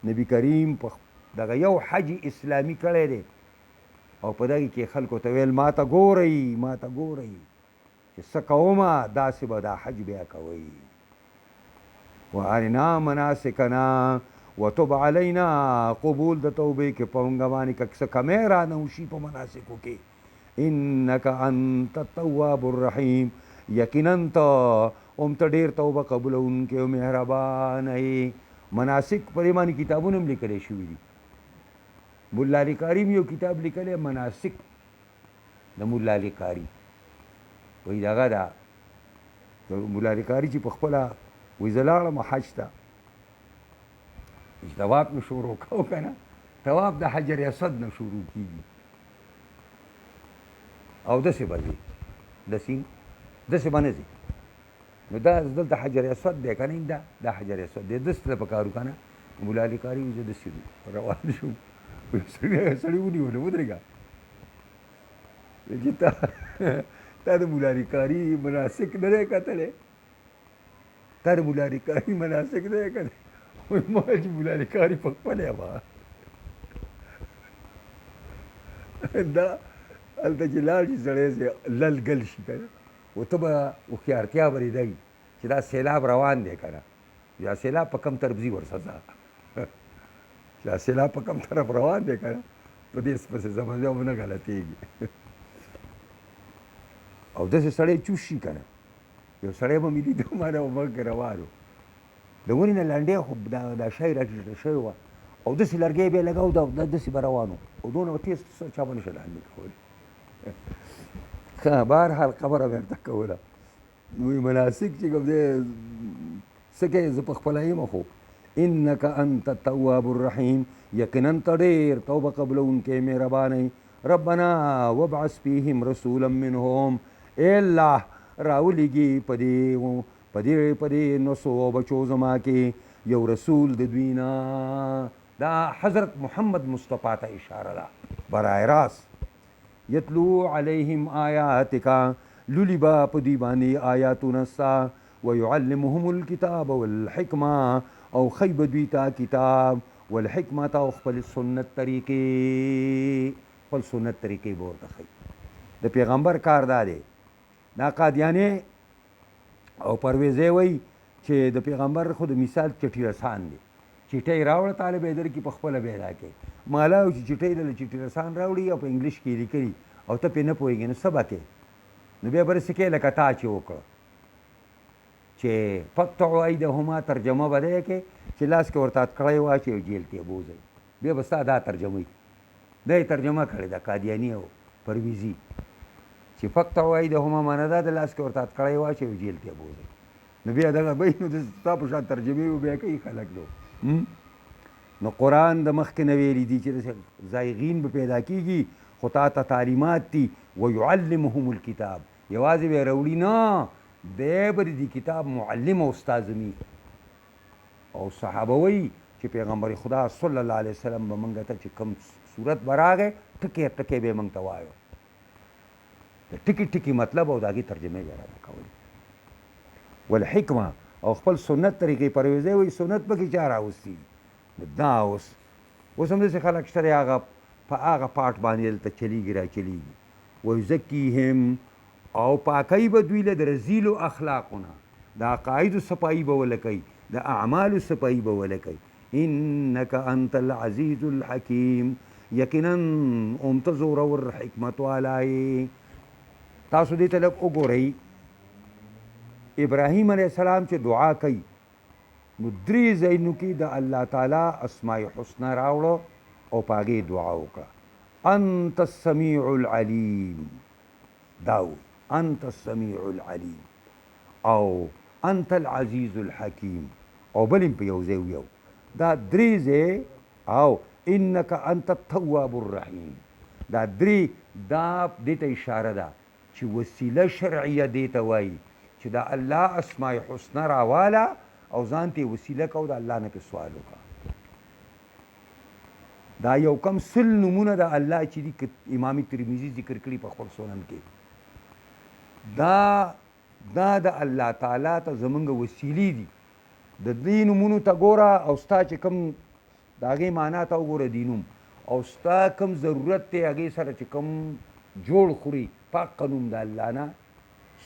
نبی کریم په دغه یو حج اسلامي کړی دی او په دغې کې خلکو ته ویل ما ته ګورئ ما ته ګورئ چې څه کومه داسې به دا حج بیا کوئ وارنا مناسکنا وتب علینا قبول د توبې کې په موږ باندې که څه کمی رانه وشي په مناسکو کې انک انت التواب الرحیم یقینا ته هم ته ډېر توبه قبولونکی او مهربانه یې مناسک په دې باندې کتابونه هم لیکلی شوي دي ملا علي کاري یو کتاب لیکلی مناسک د ملا علي کاري وایي دغه ده ملا علي کاري چې په خپله وایي زه لاړم حج ته چې طواف مې شروع کوو که نه طواف د حجر اسود نه شروع کېږي او داسې به ځي داسې به نه ځي نو دا دلته حجر اسود دی که نه دا حجر اسود دی داسې ته پکارو که نه ملا علي کاري وایي زه داسې روان شوم سړي ونیولو ودرېږه چې تا د ملا علي کاري مناسک نه دی کتلی تا د ملا علي کاري مناسک نه دی کتلی وایي ما چې ملا علي کاري په خپله یم دا هلته چې لاړ شي سړی لل ګل شي که نه و ته به هوښیارتیا به دې دی چې دا سیلاب روان دی که نه یا سیلاب په کم طرف ځي ورسه ځه چې سیلاب په کم طرف روان دی که نه په دې پسې زمزه ونه غلطېږي او داسې سړی چوس شي که نه یو سړی به مې لیده ما نه مخکې روان و د ونې نه لنډۍ خو دا شی راټیټه شوې وه او داسې لرګی بیا لګاو داسې به روان و او دونه تیز چا به نه شو لاندې کولی ښه بهرحال خبره مې ورته کوله وایي مناسک چې کوم دی څه کوې زه په خپله یم خو انک انت التواب الرحیم یقینا ته ډېر توبه قبلونکی مهربانۍ ربنا وابعث فیهم رسولا منهم ای الله راولېږي په دې نسو او بچو زما کې یو رسول د دوی نه دا حضرت محمد مصطفی ته اشاره ده برای راست یتلو علیهم آیاتک لولي به په دوی باندې آیاتونه ستا ویعلمهم الکتاب والحکمه او ښی به دوی ته کتاب والحکمت او خپل سنت طریقې به ورته ښی د پیغمبر کار دا دی دا قادیانې او پرویزی وایي چې د پیغمبر خو د مثال چټي رسان دی چټۍ راوړه طالب یې درکړي په خپله به یې راکړي مالا چې چټۍ دله چټي رسان راوړي او په انګلیش کې یې لیکلي او ته پرې نه پوهېږې نو څه به کوې نو بیا به رسې کوې لکه تا چې وکړه چې فقطعوا ایدهما ترجمه به دی کې چې لاس کې ورته اتکړی واچوي او جیل کې بوځئ بیا به ستا دا ترجمه دا یې ترجمه کړې ده قادیاني او پرویزي چې فقطعوا ایدهما معنا دا د لاس کې ورته اتکړی واچوي او جیل کې بوځئ نو بیا دغه به نو د ستا په شان ترجمې بیا کوي خلک نو قرآن د مخکې نه ویلي دي چې زایغین به پیدا کېږي خو تا ته تعلیمات دي ویعلمهم الکتاب یوازې به یې راوړي نه دی به د دې کتاب معلم او استاذمي او صحابه وایي چې پیغمبر خدا صلی الله علیه وسلم به موږ ته چې کوم صورت به راغی ټکې ټکې به یې موږ ته وایو د ټکي ټکي مطلب او د هغې ترجمې به یې راته کولې والحکمه او خپل سنت طریقې پرویزی وایي سنت پکې چا راوستي دا اوس هم داسې خلک شته دی هغه په هغه پاټ باندې دلته چلیږي را چلیږي ویزکیهم او پاکۍ به دوی له د رزیلو اخلاقونه د عقایدو صفایي به وله کوي د اعمالو صفایي به وله کوي انک انت العزیز الحکیم یقینا هم ته زورور حکمت والی تاسو دې ته لږ وګورئ ابراهیم علیه السلام چې دعا کوي نو درې ځایونو کې د الله تعالی اسماء حسنه راوړه او په هغې دعا وکړه انت السمیع العلیم دا انت السمیع العلیم او انت العزیز الحکیم او بل هم په یو ځای ویو دا درې ځای او انک انت التواب الرحیم دا درې دا دې ته اشاره ده چې وسیله شرعیه دې ته وایي چې د الله اسماء حسنه راواله او ځان ته وسیله کو د الله نه پې سوال وکړه دا یو کم سل نومونه د الله چې دي امام ترمذي ذکر کړي په خپل سنن کې دا د الله تعالی ته زمونږ وسیلې دي د دې نومونو ته ګوره او ستا چې کوم د هغې معنا ته وګوره دینوم او ستا کوم ضرورت دی هغې سره چې کوم جوړ خوري په حق نوم د الله نه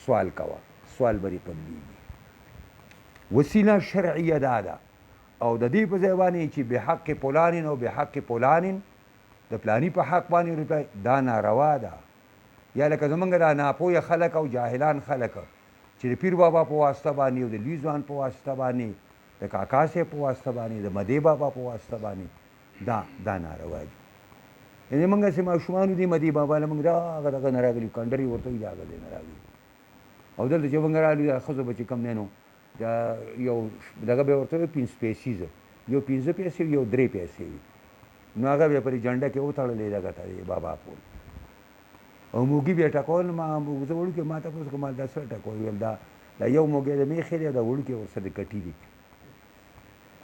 سوال کوه سوال به دې قبلېږي وسیله شرعیه دا ده او د دې په ځای باندې چې بحق فلانین او بحق فلانین د پلاني په حق باندې روپی دا ناروا ده یا لکه زمونږ دا ناپوهه خلک او جاهلان خلک چې د پیر بابا په واسطه باندې او د لوی ځوان په واسطه باندې د کاکا صاحب په واسطه باندې د مدې بابا په واسطه باندې دا ناروا دي یعنې موږ چې ماشومان دي مدې بابا له موږ دغه نه راغلي کنډرې ورته وي د هغه ځای نه راغلي او دلته چې موږ راغلي دا ښځو به چې کوم دی نو دا یو دغه به ورته وي 5 پیسیزه یو 15 پیسې یو 3 پیسې وي نو هغه بیا پرې جنډه کې وتړلې دغه ته بابا پورې او موږي بیا ټکول ما زه وړوکې ما تپوس کوم دا څه ټکول ویل دا یو موږی د میخې دی دا وړوکې ورسره کټي دي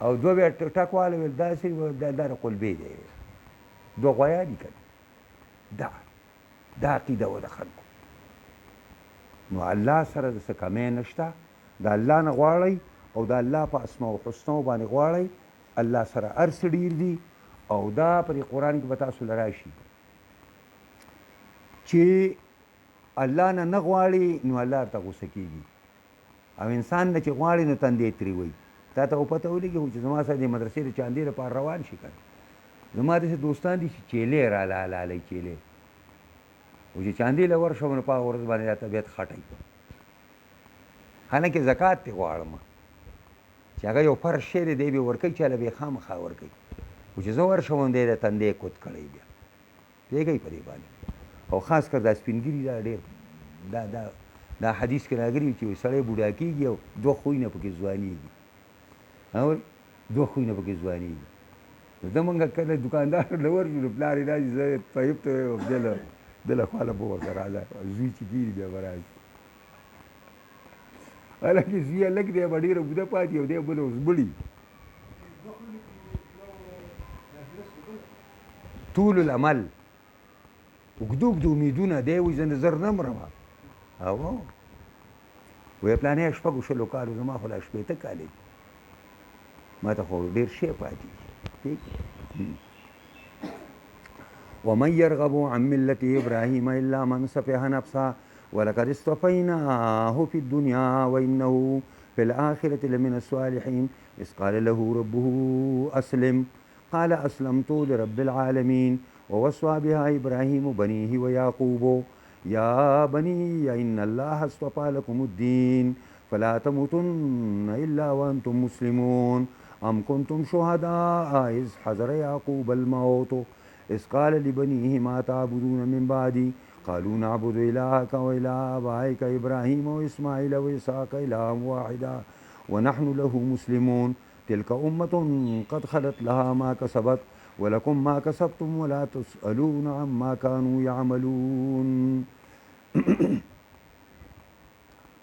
او دوه بیا ټکواله ویل داسې دا د قلبې دی دوه غویا دي که دا عقیده وه د خلکو نو الله سره د څه کمی نشته د الله نه غواړئ او د الله په اسماء الحسنو باندې غواړئ الله سره هر څه ډېر دي او دا په دې قرآن کې به تاسو له راشي چې الله نه نه غواړي نو الله ورته غوسه کېږي او انسان نه چې غواړي نو تندې ترې وایي تا ته خو پته ولګي خو چې زما سره د مدرسې د چاندې لپاره روان شي که زما داسې دوستان دي چې چیلې رالالی چیلې او چې چاندې له ورشم نو په هغه ورځ باندې دا طبیعت خټی حالانکې زکات دې غواړم چې هغه یو فرض شی دی دی به ورکوي چاله به یې خامخا ورکوي خو چې زه ورشم دی د تندې کوت کړی بیا پوهېږئ په دې باندې او خاص کر دا سپینګري دا ډېر دا حدیث کې راغلي چې سړی بوډا کېږي او دوه خویونه پکې ځوانېږي دوه خویونه پکې ځوانېږي زه مونږ کله دوکاندار له ورشو نو پلار یې راشي زه طیب ته ویم ده له خوا له به ورته راځه زوی چې کېږي بیا به راشي حالانکې زوی هلک دی به ډېره بوده پاتې او دی بل اوس مړي طول العمل اوږده اوږده امیدونه دی وایي زه نظر نه مرم او وایي پلانې شپږو شلو کالو زما خو لا شپېته کالې دي ما ته خو ډېر شی پاتې دي ومن يرغب عن ملة إبراهيم إلا من سفه نفسه ولقد اصطفيناه في الدنيا وإنه في الآخرة لمن الصالحين إذ قال له ربه أسلم قال أسلمت لرب العالمين ووصى بها إبراهيم بنيه ويعقوب يا بني إن الله اصطفى لكم الدين فلا تموتن إلا وأنتم مسلمون أم كنتم شهداء إذ حضر يعقوب الموت إذ قال لبنيه ما تعبدون من بعدي قالوا نعبد إلهك وإله آبائك إبراهيم وإسماعيل وإسحاق إلها واحدا ونحن له مسلمون تلك أمة قد خلت لها ما كسبت ولكم ما كسبتم ولا تسألون عما كانوا يعملون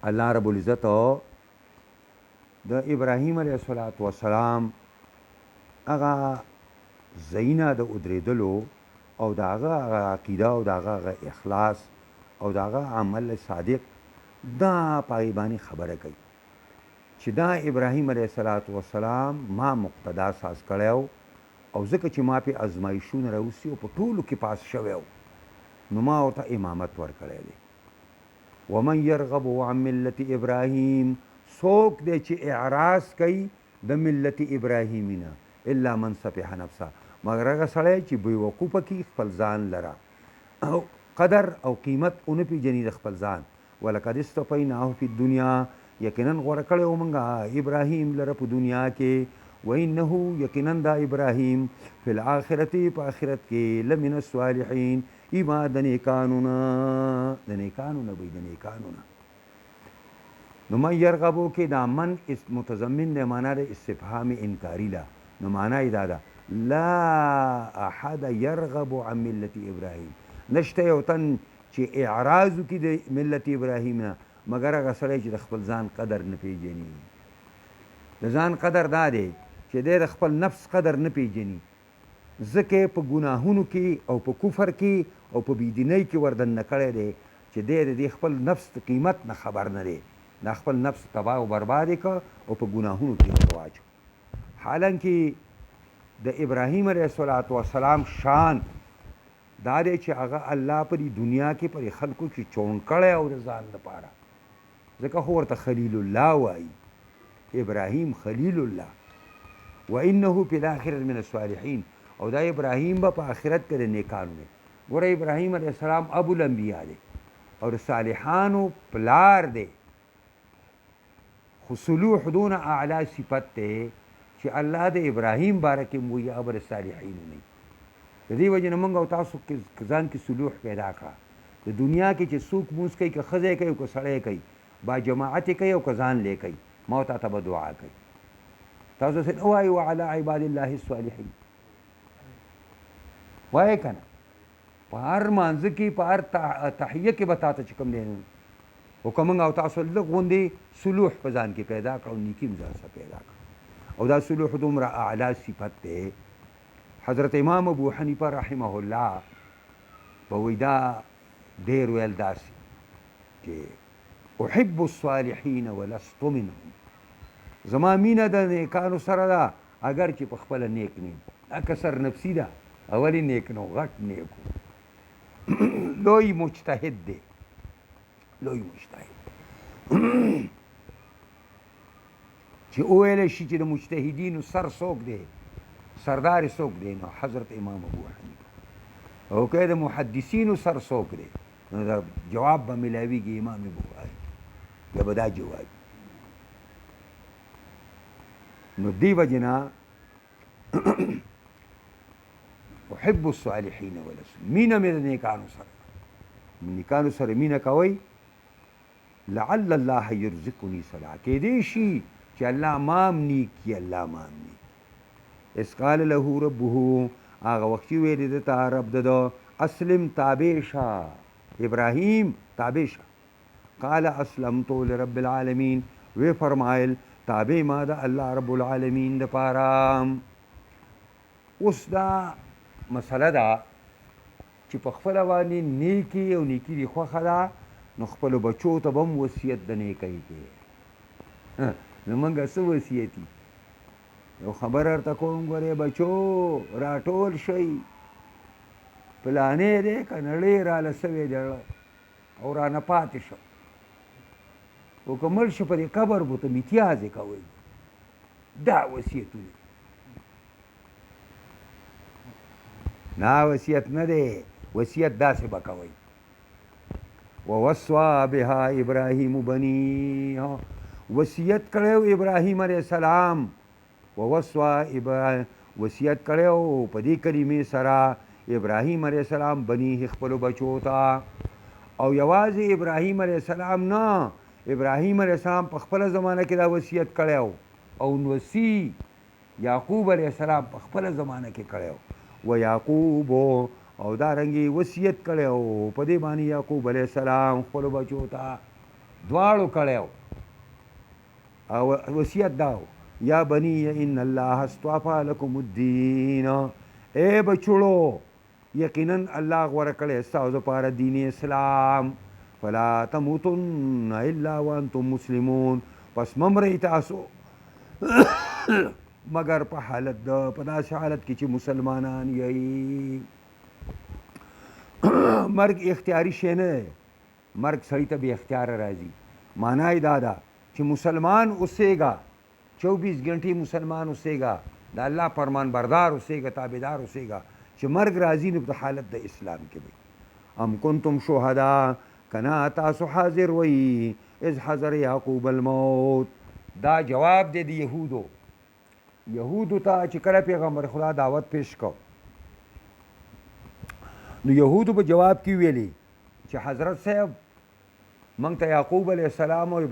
الله رب العزت د ابراهیم علیه السلام هغه ځایونه د ودرېدلو او د هغه عقیده او د هغه اخلاص او د هغه عمل صادق دا په هغې باندې خبره کوي چې دا ابراهیم علیه السلام ما مقتدا ساز کړی او ځکه چې ما پې ازمایښونه راوستي او په ټولو کې پاس شوی نو ما ورته امامت ورکړی دی ومن يرغب عن ملة ابراهیم څوک دی چې اعراض کوي د ملت ابراهیمي نه الا من سفح نفسه مګر هغه سړی چې بېوقوفه کي خپل ځان لره او قدر او قیمت ونه پېژني د خپل ځان ولقد اصطفیناه فی الدنیا یقینا غوره کړی و موږ ابراهیم لره په دنیا کې وانه یقینا دا ابراهیم فی الاخرة په آخرت کې لمن الصالحین ایما د نیکانو نه د نیکانو نه وایي د نیکانو نه نو من یرغبو کې دا من متضمن دی معنا د استفهام انکاري ده نو معنا یې دا ده لا احد یرغب عن ملت ابراهیم نشته یو تن چې اعراض وکړي د ملت ابراهیم نه مګر هغه سړی چې د خپل ځان قدر نه پېژني د ځان قدر دا دی چې دی د خپل نفس قدر نه پېژني ځکه په ګناهونو کې او په کفر کې او په بېدینۍ کې وردننه کړی دی چې دی د دې خپل نفس د قیمت نه خبر نه دی دا خپل نفس تباه او برباد که او په ګناهونو کې ورته واچو حالانکې د ابراهیم علیه السلام شان دا دی چې هغه الله په دې دنیا کې پر خلکو کې چون کړی او د ځان دپاره ځکه خو ورته خلیل الله وایي ابراهیم خلیل الله وانه فی الاخرة من الصالحین او دا ابراهیم به په آخرت کې د نیکانو دی ګوره ابراهیم علیه السلام ابو الانبیا دی او د صالحانو پلار دی خو صلوح دون اعلی صفت دی چې الله د ابراهیم باره کې مویي هغه به د صالحینو نه د دې وجې نه موږ او تاسو ځان کې صلوح پیدا کړه د دنیا کې چې څوک مونځ کوي که ښځی کوي او که سړی کوي با جماعت کوي او که ځان لی کوي ما تا ته به دعا کوي تاسو څه نه وایي وعلى عباد الله الصالحین وایې که نه په هر مانځه کې په هر تحیه کې به تا ته چې کوم دی خو که موږ او تاسو لږ غوندې صلوح په ځان کې پیدا کړو نیکي هم ځان سره پیدا کړو او دا صلوح دومره اعلی صفت دی حضرت امام ابو حنیفه رحمه الله به وایي دا ډېر ویل داسې چې احب الصالحین ولست منهم زما مینه د نیکانو سره ده اگر چې په خپله نیک نه یم دا کسر نفسي ده اولی نیک نو غټ نیکو لوی مجتهد دی لوی مجتهد چې وویلی شي چې د مجتهدینو سر څوک دی سردار څوک دی نو حضرت امام ابو حنیفه او که د محدثینو سر څوک دی نو دا جواب به ملاویږي امام بخاري بیا به دا جواب نو دې وجې نه احب الصالحین ولس مینه مې د نیکانو سره نیکانو سره مینه کوئ لعل الله یرزقنی صلاح کیدای شي چې الله مام نیک کي الله مام نیک اس قال له ربه هغه وخت چې ویلې ده ته رب ده اسلم تابع شه ابراهیم تابع شه قال اسلمت لرب العالمین وی فرمایل تابع ما ده الله رب العالمین دپاره اوس دا مسله ده چې په خپله باندې نیکي او نیکي دې خوښه ده نو خپلو بچو ته به هم وصیت د نیکۍ کوي نو موږ څه وصیتي یو خبر ورته کوم ګورې بچو راټول شئ پلانې دی که نړۍ راله سوې دی او رانه پاتې شه او که مړ شه په دې قبر به ته امتیازې کوئ دا وصیتونه نا وصیت نه دی وصیت داسې به کوئ ووصوا بها ابراهیم بنیه وصیت کړی ابراهیم علیه السلام ووصوا وصیت کړی په دې کلمې سره ابراهیم علیه السلام بنیه خپلو بچو ته او یوازې ابراهیم علیه السلام نه ابراهیم علیه السلام په خپله زمانه کې دا وصیت کړی او نوسی یعقوب علیه السلام په خپله زمانه کې کړی و یعقوب او دارنګې وصیت کړی په دې باندې یعقوب علیه السلام خپلو بچو ته دواړو کړی او وصیت دا یا بنی ان الله اصطفى لكم الدین اے بچړو یقینا الله غوره کړی ستاسو دپاره دین اسلام فلا تموتن الا وانتم مسلمون پس ممرئ تاسو مگر په حالت د په داسې حالت کې چې مسلمانان یئ مرګ اختیاري شی نه دی مرګ سړي ته بې اختیاره راځي معنا یې دا ده چې مسلمان اوسېږه 24 घंटे مسلمان اوسېږه د الله فرمان بردار اوسېږه تابعدار اوسېږه چې مرګ راځي نو په حالت د اسلام کې وي ام کنتم شهدا کنا تاسو حاضر وئ اذ حضر یعقوب الموت دا جواب دی د یهودو ته چې کله پیغمبر خدا دعوت پیش کو نو یهودو په جواب کې ویلي چې حضرت صاحب موږ ته یعقوب علیه السلام او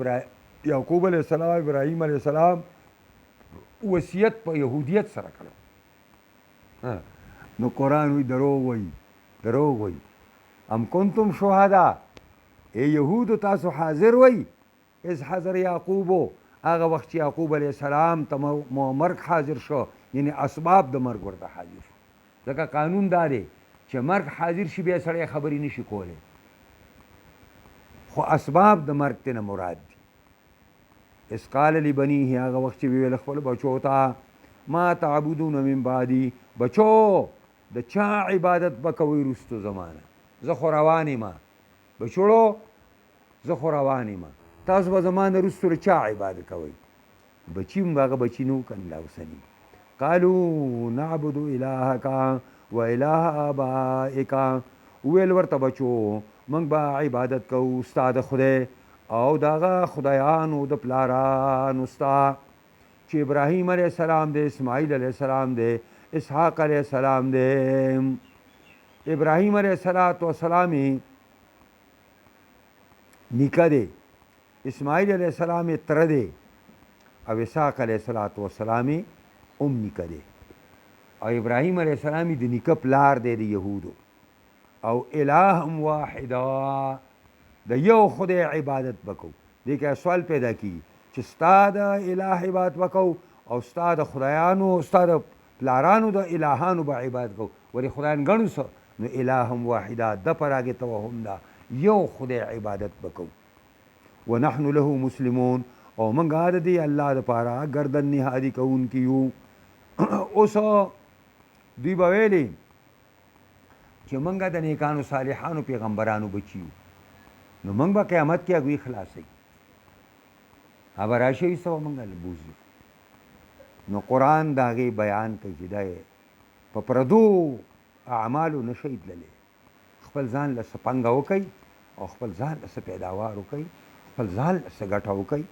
یعقوب علیه السلام او ابراهیم علیه السلام وصیت په یهودیت سره کړو نو قرآن وی دروغ وی ام کنتم شهدا ای یهودو تاسو حاضر وی از حضر یعقوبو هغه وخت چې یعقوب علیه السلام ته مرګ حاضر شو یعنی اسباب د مرګ ورته حاضر شو ځکه قانون دا دی چې مرګ حاضر شي بیا سړی خبرې نشي کولی خو اسباب د مرګ ته نه مراد دي اس قال لبنیه هغه وخت چې ویل خپل بچو ته ما تعبدون من بعدي بچو د چا عبادت بکوي رستو زمانه زه خو روان یم بچوړو زه خو روان یم تاسو به زمانه رستو د چا عبادت کوئ بچی هم هغه بچی نو کنه لا اوسني قالو نعبد الهک و اله آبائک ویل ورته بچو موږ به عبادت کوو ستا د خدای او دغه خدایانو د پلارانو ستا چې ابراهیم علیه السلام دی اسماعیل علیه السلام دی اسحاق علیه السلام دی ابراهیم علیه السلام نیکه دی اسماعیل علیه السلام تره دی او اسحاق علیه السلام ام نیکه دی او ابراهیم علیه السلام د نیکه پلار دی د یهودو او الهم واحدا د یو خدای عبادت وکړو دې کې سوال پیدا کیږي چې ستا د اله عبادت وکړو او ستا د خدایانو ستا د پلارانو د الهانو به عبادت کوو ولې خدایان ګڼو څه نو الهم واحدا د پراګې توهم دا یو خدای عبادت وکړو ونحن له مسلمون او موږ د دې الله دپاره ګردن نهادي کوونکي یو اوس دوی به ویلې چې موږ د نیکانو صالحانو پیغمبرانو بچي یو نو موږ به قیامت کې هغوی خلاصوي هغه راشي څه به موږ بوځو نو قرآن د هغې بیان کوي چې دی په پردو اعمالو نشئ تللی خپل ځان له څه پنګه وکئ او خپل ځان له څه پیداوار وکئ خپل ځان له څه ګټه وکئ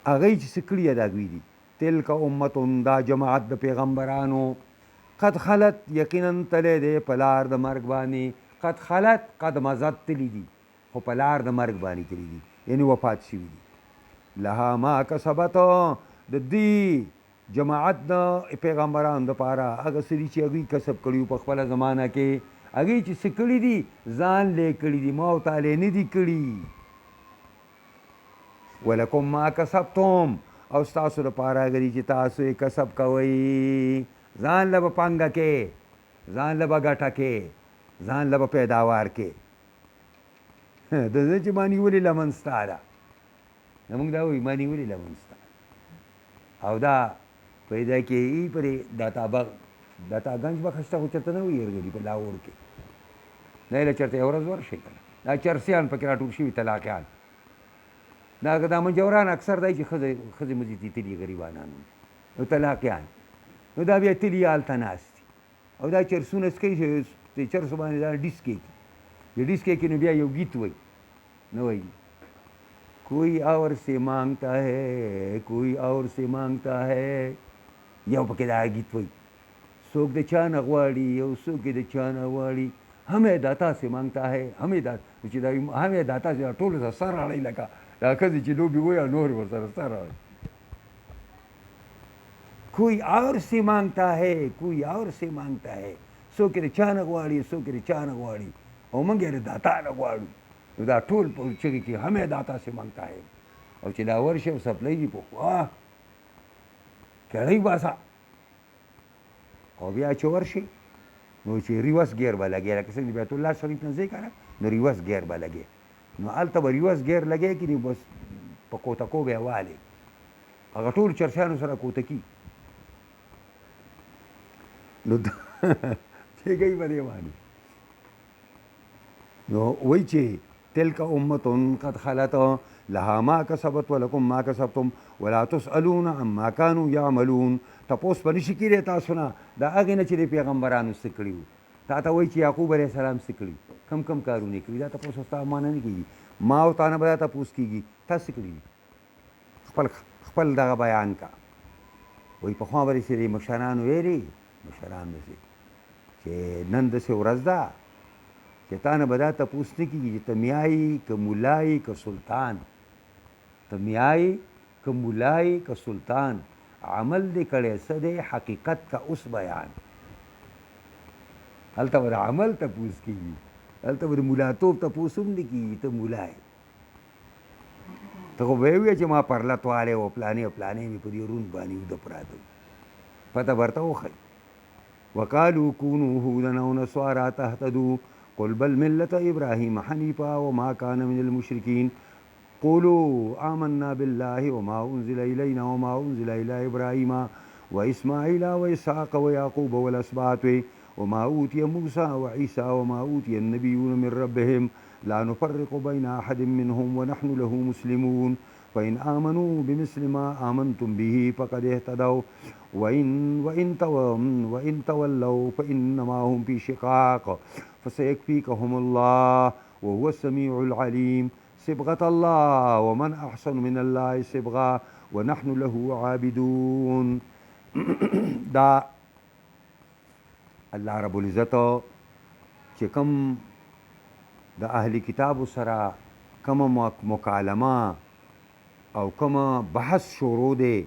هغوی چې څه کړي د هغوی دي تلک امتون دا جماعت د پیغمبرانو قد خلت یقینا تلی دی په لار د مرګ باندې قد خلت قد مزد تلی دي خو په لار د مرګ باندې تلی دي یعنې وفات شوي دي لها ما کسبت د دې جماعت د پیغمبرانو دپاره هغه څه دي چې هغوی کسب کړي په خپله زمانه کې هغوی چې څه کړي دي ځان لی کړي دي ما او تالی نه دي کړي ولکم ما کسبتم او ستاسو دپاره هغه دي چې تاسو یې کسب کوئ ځان له به پانګه کې ځان له به ګټه کې ځان له به پیداوار کې د زه چې ما نیولې لمن ستا ده زموږ دا وایي ما نیولې لمن ستا او دا پیدا کېږي پرې داتاګنج به خشته خو چېرته نه وي یرګلي په لاهور کې نه له چېرته یو ورځ ورشئ که نه دا چرسیان پکې راټول شوي طلاقیان دا منجوران اکثر دی چې ښځې مزې دي تلي غریبانان نو طلاقیان نو دا بیا تلي هلته ناست دي او دا چرسونه څکوي چې چرسو باندې دا ډیسکې کي د ډیسکې کې نو بیا یو گیت وایي نه وایي کوئی اور سے مانگتا ہے کوئی اور سے مانگتا ہے یو پکې دا گیت وایي څوک د چا نه غواړي یو څوک یې د چا نه غواړي همې داتا سے مانگتا ہے همې چې دا همې داتا سے ټولو سره سر اړوي لکه دا ښځې چې لوبې وایي نور ورسره سر اړوي کوئی اور سے مانگتا ہے کوئی اور سے مانگتا ہے څوک یې د چا نه غواړي څوک یې د چا نه غواړي او موږ یې د داتا نه غواړو نو دا ټول په چغې کې همې داتا سے مانگتا ہے او چې دا ورشي او سپلی دي پخوا کړی باسه او بیا چې ورشي نو چې ریورس ګیر به لګې لکه څنګه بیت الله شریف نه ځای که نه نو ریورس ګیر به لګې نو هلته به ریورس ګیر لګې کړي بس په کوتکو به یې والې هغه ټول چرسیانو سره کوتکي نو چې کوي به دې باندې نو وایي چې تلک امتون قد خلت لها ما کسبت ولکم ما کسبتم ولا تسألون عما كانوا يعملون تپوس به نشي کېدی تاسو نه د هغې نه چې د پیغمبرانو څه کړي وو تا ته وایي چې یعقوب علیه السلام څه کړي کم کم کارونه یې کړي دا تپوس ستا ما نه کېږي ما او تا نه به دا تپوس کېږي تا څه کړي خپل دغه بیان کا وایي پخوا به داسې د مشرانو ویلي مشران داسې چې نن داسې ورځ ده چې تا نه به دا تپوس نه کېږي چې ته میایي که ملایي که سلطان ته میایي که ملایي که سلطان عمل دې کړی څه دی حقیقت کا اوس بیان هلته به د عمل تپوس کېږي هلته به د ملاتوب تپوس هم نه کېږي ته ملا یې ته خو به یې ووایې چې ما پرلت والی و پلانې او پلانې مې په دې روند باندې اوده پراته پته به ورته وښیي وقالوا كونوا هودا او نصارى تهتدوا قل بل ملة إبراهيم حنيفا وما كان من المشركين قولوا آمنا بالله وما أنزل إلينا وما أنزل إلى إبراهيم وإسماعيل وإسحاق ويعقوب والأسباط وما أوتي موسى وعيسى وما أوتي النبيون من ربهم لا نفرق بين أحد منهم ونحن له مسلمون فإن آمنوا بمثل ما آمنتم به فقد اهتدوا وإن تولوا فإنما هم في شقاق فسيكفيكهم الله وهو السميع العليم صبغة الله ومن أحسن من الله صبغة ونحن له عابدون. دا الله رب العزت چې کوم د اهلی کتابو سره کومه مکالمه او کومه بحث شروع دی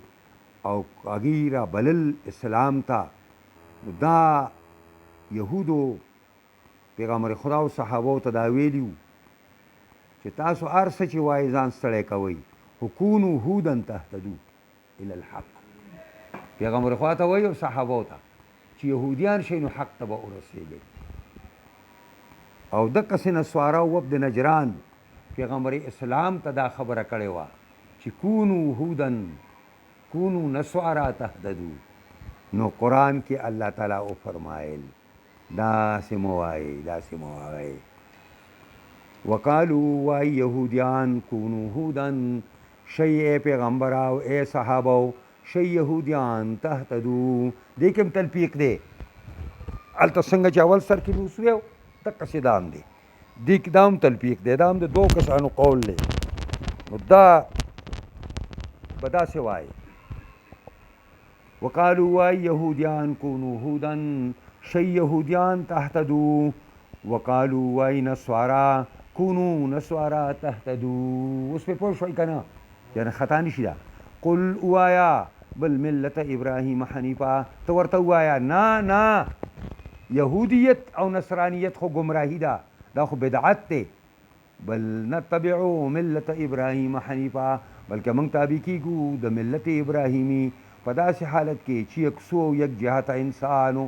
او هغې را بلل اسلام ته، دا یهودو پیغمبر خدا او صحابو ته دا ویلي وو چې تاسو هر څه چې وایي ځان ستړی کوئ، خو کونو هودا تهتدو الی الحق. پیغمبر خدا ته وایي او صحابو ته چې یهودیان شئ نو حق ته به ورسېږئ. او دقسې نسوارا او وفد نجران پیغمبر اسلام ته دا خبره کړې وه چې کونو هودن کونو نسوارا تهتدو. نو قرآن کې الله تعالی وفرمایل داسې مه وایئ، داسې مه وایئ. وقالو وای یهودیان کونو هودن، شی پیغمبر او ای صحابو شی یهودیان تهتدو. دې کې هم تلفیق دی، هلته څنګه چې اول سر کې مې اوس ویو دقسې دا هم دی، دې کې دا هم تلفیق دی، دا هم د دوو کسانو قول دی. نو دا به داسې وایي وقالو وای یهودیان کونو هودن شی یهودیان تهتدو. وقالو وای نسوارا کونو نسوارا تهتدو. اوس پې پوه شوئ که نه؟ یعنې خطا نشي دا. قل اوایا بل ملت ابراهیم حنیفه، ته ورته ووایه نه نه یهودیت او نصرانیت خو گمراهي ده، دا خو بدعت دی. بل نتبعو ملت ابراهیم حنیفه، بلکې موږ تابع کیږو د ملت ابراهیمي په داسې حالت کې چې یکسو او یک جهته انسانو.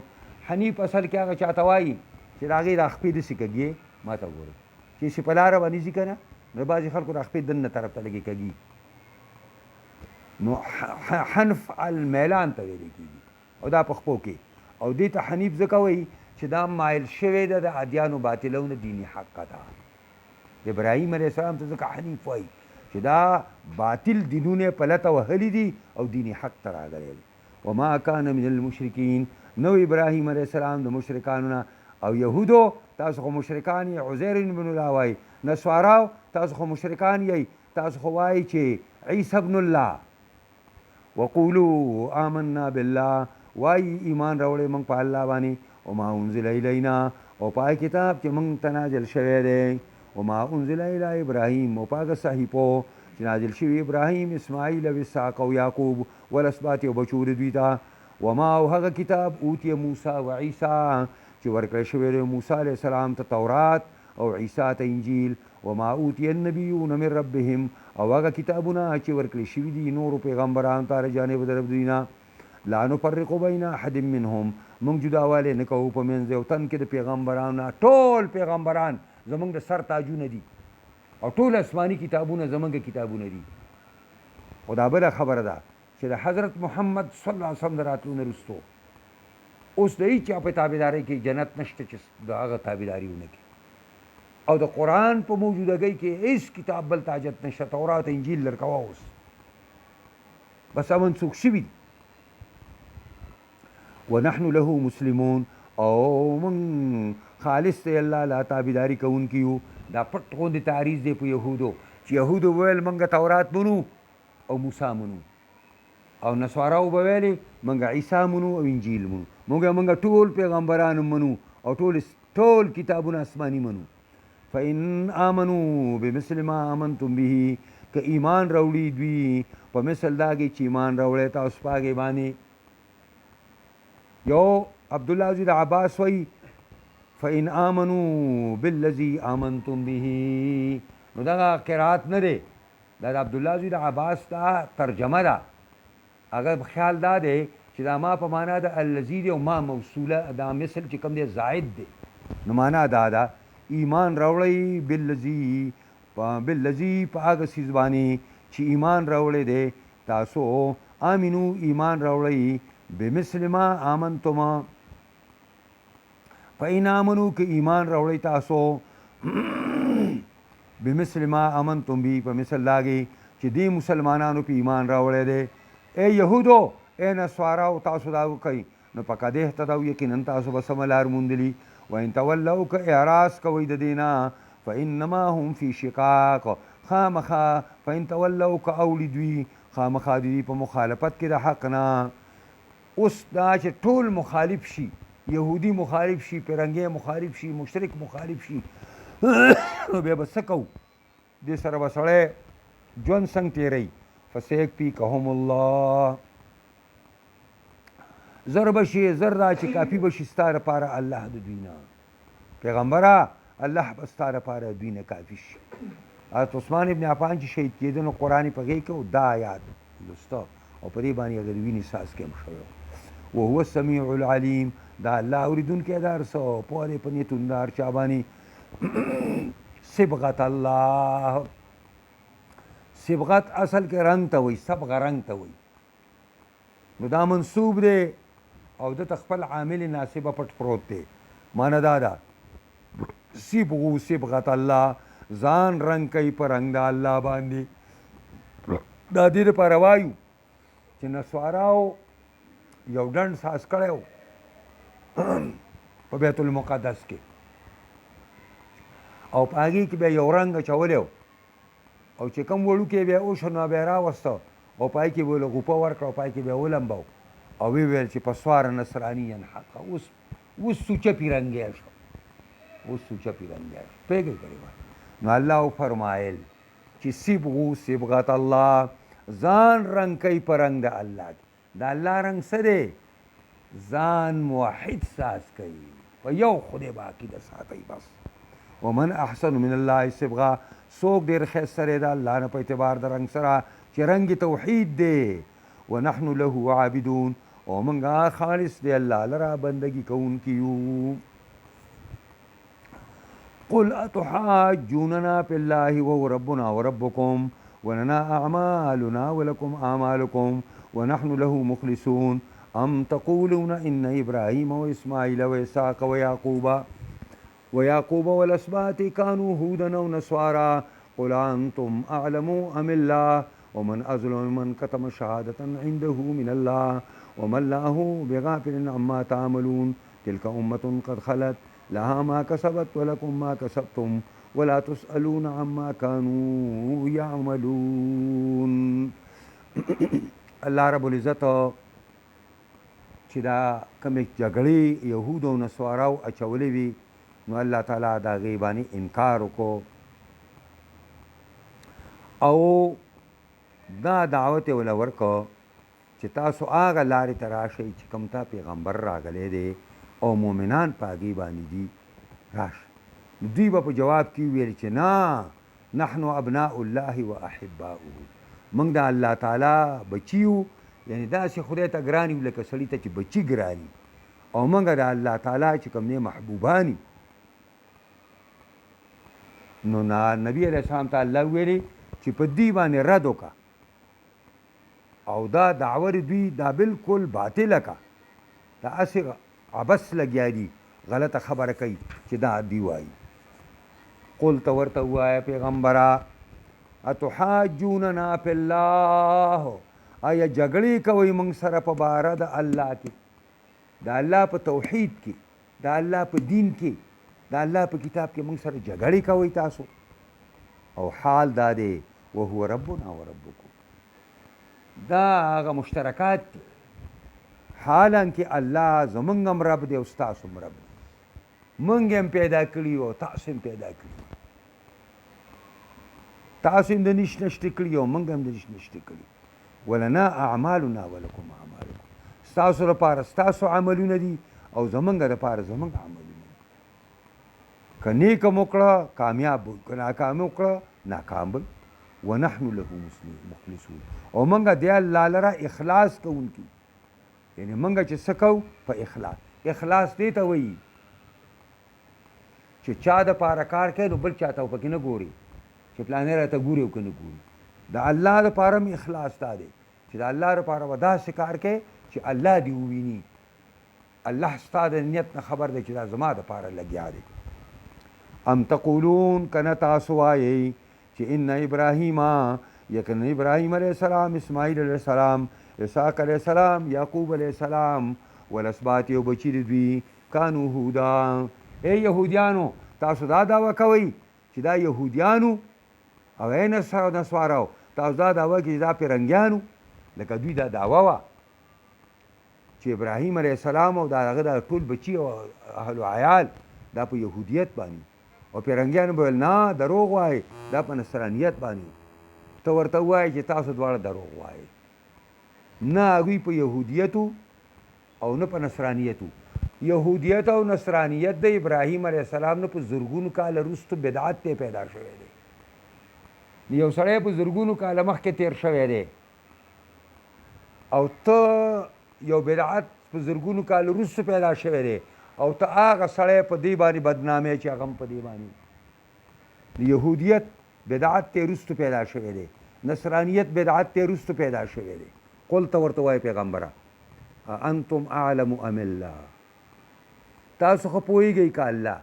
حنیف اصل کې هغه چاته وایي چې د هغې دا خپې داسې کږي ما ته ګورئ چې چې په لاره باندې ځي که نه، نو بعضې خلکو دا خپې دننه طرف ته لګې کږي، نو حنف المیلان ته ویلی کېږي او دا په خپو کې. او دې ته حنیف ځکه وایي چې دا مایل شوې ده د ادیانو باطلو نه دیني حقه ده. ابراهیم علیه السلام ته ځکه حنیف وایي چې دا باطل دینونه پلته وهلي دي او دیني حق ته راغلی دی. وما کان من المشرکین، نو ابراهیم علیه السلام د مشرکانو نه. او یهودو تاسو خو مشرکان یې عزیر بن الله وایي، نسواراو تاسو خو مشرکان یې، تاسو خو وایي چې عیسی ابن الله. وقولو آمنا بالله، وایي ایمان راوړی موږ په الله باندې. وما انزل الینا، او پای کتاب چې موږ ته نازل شوی دی. وما انزل الی ابراهیم، او پاګه صحیفو چې نازل شوي ابراهیم اسماعیل او اسحاق او یعقوب والاسباط او بچو د دوی ته. وما او هغه کتاب اوتی موسی و عیسی چې ورکړی شوی دی موسی علیه السلام ته تورات او عیسی ته انجیل. وما اوتی النبیون من ربهم، او هغه کتابونه چې ورکړي شوي دي نورو پیغمبرانو ته له جانبه د رب دوی نه. لا نفرق بین احد منهم، موږ جداوالی نه کوو په منځ یو تن کې د پیغمبرانو نه. ټول پیغمبران زمونږ د سر تاجونه دي او ټول آسماني کتابونه زمونږ کتابونه دي. خو دا بله خبره ده چې د حضرت محمد صلی الله علیه وسلم د راتلو نه وروستو اوس د هېچ چا په تابعدارۍ کې جنت نشته چې د هغه تابعداري ونه کړي. او د قرآن په موجودګۍ کې هېڅ کتاب بل ته حاجت نشته. تورات انجیل لرکوه اوس بس منسوخ شوي دي. ونحن له مسلمون، او من خالص دی الله لا تابعداري کوونکي یو. دا پټ غوندې تعریض دی په یهودو چې یهودو ویل موږ تورات منو او موسی منو، او نصاراو به ویلې موږ عیسی منو او انجیل منو. موږ ټول پیغمبران منو او ټول کتابونه آسماني منو. فإن آمنوا بمثل ما آمنتم به، که ایمان راوړي دوی په مثل دا کې چې ایمان راوړی تاسو په هغې باندې. یو عبدالله عزیز عباس وایي فإن آمنوا بالذي آمنتم به، نو دغه قرات نه دی، دا د عبدالله عزیز عباس دا ترجمه ده. هغه خیال دا دی چې دا ما په معنا د الذي دی او ما موصوله، دا مثل چې کوم دی زائد دی. نو معنا دا ده ایمان راوړی بالذي په هغه څیز باندې چې ایمان راوړی دی تاسو. آمنو ایمان راوړی بمثل ما آمنتم فإن آمنوا که ایمان راوړی تاسو بمثل ما آمنتم بی په مثل لاګې چې دې مسلمانانو په ایمان راوړی دی ای یهودو ای نصاراو تاسو دا وکئ نو فقد اهتدوا یقینا تاسو به سمه لار موندلي وإن تولوا که اعراض کوئ د دې نه فإنما هم فی شقاق خامخا فإن تولوا که اوړي دوی خامخا دوی په مخالفت کې د حق نه اوس دا چې ټول مخالف شي یهودي مخالف شي پیرنګی مخالف شي مشرک مخالف شي نو بیا به څه کوو دې سره به سړی ژوند څنګه تېروي فسیکفیکهم الله زر به شي زر دا چې کافي به شي ستا لپاره الله د دوی نه پیغمبره الله به ستا لپاره دوی نه کافي شي حضرت عثمان ابن عفان چې شهید کېده نو قرآن یې په غېږ کې و دا آیات لسته او په دې باندې اگر وینې څاڅکی هم شوی وهو السمیع العلیم دا الله اورېدونکی دا هر څه پوه دی په نیتونو د هر چا باندې صبغت الله صبغت اصل کې رنګ ته وایي صبغه رنګ ته وایي نو دا منصوب دی او دته خپل عامل ناصبه پټ پروت دی معنی دا ده صبغو صبغت الله ځان رنګ کوي په رنګ د الله باندې دا دې دپاره وایو چې نسواراو یو ډنډ ساز کړی و په بیت المقدس کې او په هغې کې بیا یو رنګ اچولی و او چې کوم وړوکی بیا وشو نو بیا یې راوسته او په هغې کې به یې غوپه ورکړه او په هغې کې بیا ولمبو او ویې ویل چې په سواره نصرانیا حقه اوس سوچه پیرنګی شو اوس سوچه پیرنګی شو پوهېږئ کړې نو الله فرمایل چې صبغو صبغت الله ځان رنګ کوي په رنګ د الله د الله رنګ څه دی ځان موحد ساز کوي په یو خدای به عقیده ساتئ بس ومن احسن من الله صبغه څوک ډېر ښایسته دی د الله نه په اعتبار د رنګ سره چې رنګ توحید دی ونحن له عابدون او موږ خالص دی الله لره بندګي کوونکي یو قل اتحاجوننا في الله وهو ربنا وربكم ولنا أعمالنا ولكم أعمالكم ونحن له مخلصون أم تقولون إن إبراهيم وإسماعيل وإسحاق ويعقوب والأسباط كانوا هودا أو نصارى قل أنتم أعلم أم الله ومن أظلم من كتم شهادة عنده من الله وما الله بغافل عما تعملون تلك أمة قد خلت لها ما كسبت ولكم ما كسبتم ولا تسألون عما كانوا يعملون الله رب العزت چې دا کومې جګړې یهودو او نصاراو اچولې وي نو الله تعالی د هغې باندې انکار وکړو او دا دعوت یې ورله ورکړو چې تاسو هغه لارې ته راشئ چې کوم ته پیغمبر راغلی دی او مؤمنان په هغې باندې دي راشه نو دوی به په جواب کې ویل چې نه نحنو ابناء الله و احباؤه موږ د الله تعالی بچي یو یعنې داسې خدای ته ګران یو لکه سړي ته چې بچي ګران او موږ د الله تعالی چې کوم دی محبوبان نو نبي علیه السلام ته الله ویلي چې په دې باندې رد وکړه او دا دعوه دوی دا بالکل باطله که دا هسې عبس لګیا دي غلطه خبره کوي چې دا دی وایي قل ته ورته ووایه پیغمبره اتحاجوننا فی الله آیا جګړې کوئ موږ سره په باره د الله کې د الله په توحید کې د الله په دین کې د الله په کتاب کې موږ سره جګړې کوئ تاسو او حال دا دی وهو ربنا وربکم دا هغه مشترکات دي حالانکه الله زمونږ هم رب دی او ستاسو هم رب دی موږ هم پیدا کړي او تاسو هم پیدا کړي تاسو هم د نش نشته کړي او موږ هم د نش نشته کړي ولنا اعمالنا ولکم اعمالکم ستاسو لپاره ستاسو عملونه دي او زمونږ لپاره زمونږ عملونه دي که نیک هم وکړه کامیاب به که ناکام وکړه ناکام به ونحن له مخلصون او موږ د الله لره اخلاص کوونکي یعنې موږ چې څه کوو په اخلاص دې ته وایي چې چا دپاره کار کوي نو بل چا ته پکې نه ګوري چې پلانې راته ګوري او که نه ګوري د الله دپاره هم اخلاص دا دی چې د الله دپاره به داسې کار کوي چې چې الله دې وویني. الله ستا د نیت نه خبر دی چې دا زما دپاره لګیا دی. ام تقولون کنه تاسو وایئ چې ان ابراهیم یقینا ابراهیم علیه السلام، اسماعیل علیه السلام، اسحاق علیه السلام، یعقوب علیه السلام والاسباط یو بچي د دوی کانو هودا. ای یهودیانو تاسو دا دعوه کوئ چې دا یهودیانو او ای نسوارو تاسو دا دعوه کوئ چې دا پیرنګیانو. لکه دوی دا دعوه وه چې ابراهیم علیه السلام او د هغه دا ټول بچي او اهل و عیال دا په یهودیت باندې، او پیرنګیانو به ویل نه دروغ وایي دا په نصرانیت باندې. ته ورته ووایې چې تاسو دواړه دروغ وایئ. نه هغوی په یهودیتو او نه په نصرانیتو. یهودیت او نصرانیت د ابراهیم علیه السلام نه په زرګونو کاله وروسته بدعت ته پیدا شوی دی. یو سړی په زرګونو کاله مخکې تیر شوی دی او ته یو بدعت په زرګونو کاله وروسته پیدا شوی دی او ته هغه سړی په دې باندې بدنامې چې هغه هم په دې باندې. یهودیت بدعت ته وروسته پیدا شوی دی، نصرانیت بدعت ته وروسته پیدا شوی دی. قل ته ورته وایي پیغمبره انتم اعلم ام الله، تاسو ښه پوهېږئ که الله؟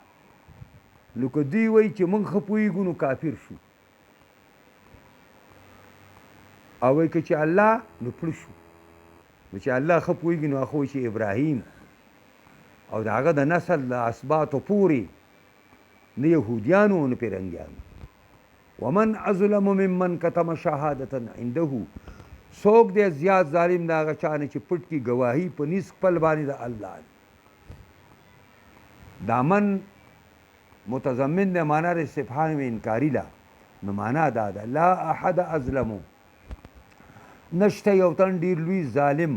نو که دوی وایي چې موږ ښه پوهېږو نو کافر شو، او وایي که چې الله نو پړه شو. نو چې الله ښه پوهېږي نو هغه وایي چې ابراهیم او د هغه د نسل د اسباطو پورې نه یهودیانو نه پیرنګیانو. ومن اظلم ممن کتم شهادة عنده، څوک دی زیات ظالم د هغه چا نه چې پټ کي ګواهي په نیز خپل باندې د الله. دا من متضمن د معنا د استفهام انکاري ده، نو معنا دا ده لا احد اظلمو، نشته یو تن ډېر لوی ظالم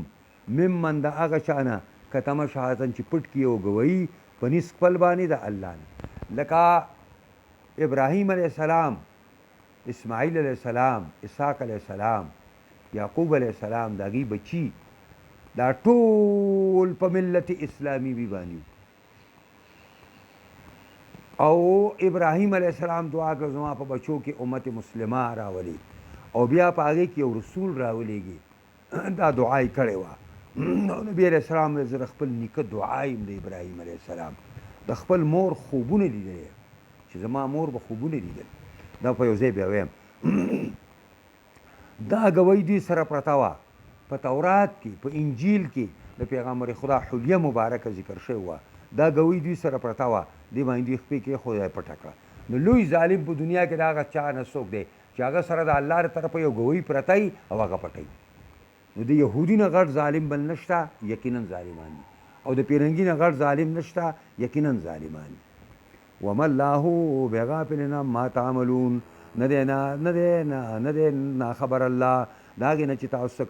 ممن د هغه چا نه کتمه شهادتن چې پټ کي یو ګواهي په نیز خپل باندې د الله نه. لکه ابراهیم علیه السلام، اسماعیل علیه السلام، اسحاق علیه السلام، یعقوب علیه السلام، د هغوی بچي دا ټول په ملت اسلامي وي باندې. او ابراهیم علیه السلام دعا کړه زما په بچو کې امت مسلمه راولي، او بیا په هغې کې یو رسول راولېږي. دا دعا یې کړې وه. نبي علیه السلام زه خپل نیکه دعا یم د ابراهیم علیه السلام، د خپل مور خوبونه لیدلی چې زما مور به خوبونه لیدل. دا په یو ځای بیا ویم دا ګوۍ دوی سره پرته وه. په تورات کې، په انجیل کې د پیغمبر خدا حلیه مبارکه ذکر شوې وه. دا ګوۍ دوی سره پرته وه، دې باندې دوی خپې کېښوده پټه کړه. نو لوی ظالم په دنیا کې د هغه چا نه څوک دی چې هغه سره د الله له طرفه یو ګوۍ پرته وي او هغه پټوي. نو د یهودي نه غټ ظالم بل نشته، یقینا ظالمان دي. او د پیرنګي نه غټ ظالم نشته، یقینا ظالمان دي. وما الله بغافل عما تعملون، نه دی نا خبر الله د هغې نه چې تاسو